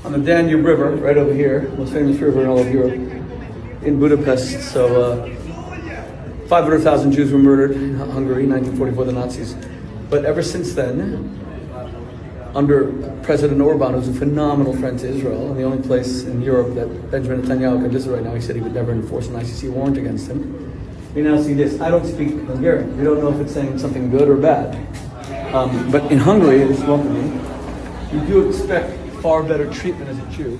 on the Danube River, right over here, most famous river in all of Europe, in Budapest. So 500,000 Jews were murdered in Hungary in 1944, the Nazis. But ever since then, under President Orban, who's a phenomenal friend to Israel, and the only place in Europe that Benjamin Netanyahu can visit right now, he said he would never enforce an ICC warrant against him. We now see this. I don't speak Hungarian. We don't know if it's saying something good or bad. But in Hungary, at least locally, you do expect far better treatment as a Jew.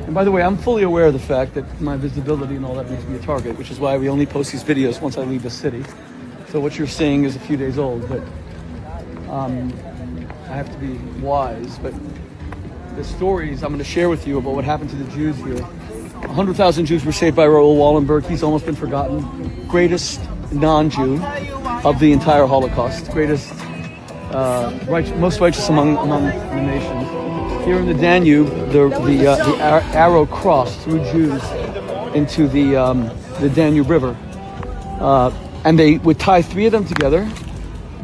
And by the way, I'm fully aware of the fact that my visibility and all that makes me a target, which is why we only post these videos once I leave the city. So what you're seeing is a few days old, but I have to be wise. But the stories I'm going to share with you about what happened to the Jews here. 100,000 Jews were saved by Raoul Wallenberg. He's almost been forgotten. Greatest non-Jew of the entire Holocaust. Greatest, most righteous among the nations. Here in the Danube, the arrow crossed through Jews into the Danube River, and they would tie three of them together,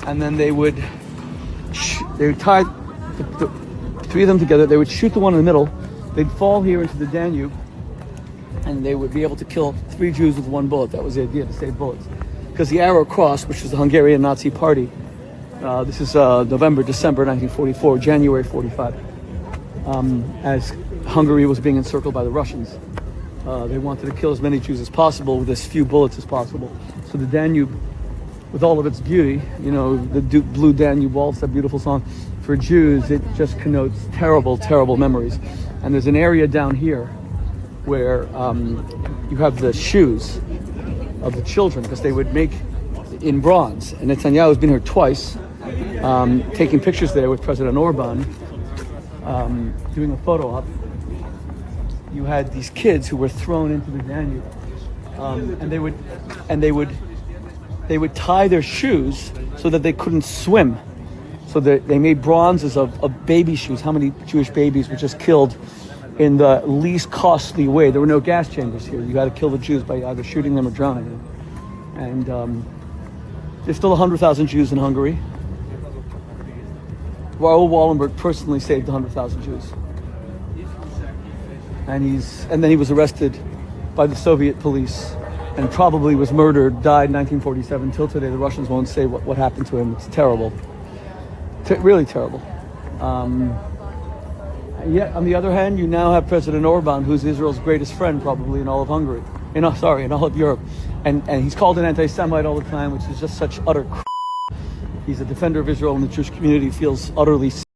and then they would tie the three of them together. They would shoot the one in the middle. They'd fall here into the Danube, and they would be able to kill three Jews with one bullet. That was the idea, to save bullets, because the arrow crossed, which was the Hungarian Nazi Party. This is December 1944, January 45. As Hungary was being encircled by the Russians. They wanted to kill as many Jews as possible with as few bullets as possible. So the Danube, with all of its beauty, you know, the Blue Danube Waltz, that beautiful song, for Jews, it just connotes terrible, terrible memories. And there's an area down here where you have the shoes of the children, because they would make in bronze. And Netanyahu's been here twice, taking pictures there with President Orban, doing a photo op. You had these kids who were thrown into the Danube, and they would tie their shoes so that they couldn't swim. So they made bronzes of baby shoes. How many Jewish babies were just killed in the least costly way? There were no gas chambers here. You had to kill the Jews by either shooting them or drowning them. And there's still 100,000 Jews in Hungary. Raoul Wallenberg personally saved 100,000 Jews, and then he was arrested by the Soviet police, and probably was murdered. Died in 1947. Till today, the Russians won't say what happened to him. It's terrible, really terrible. Yet, on the other hand, you now have President Orban, who's Israel's greatest friend, probably in all of Hungary, in all of Europe, and he's called an anti-Semite all the time, which is just such utter. He's a defender of Israel, and the Jewish community feels utterly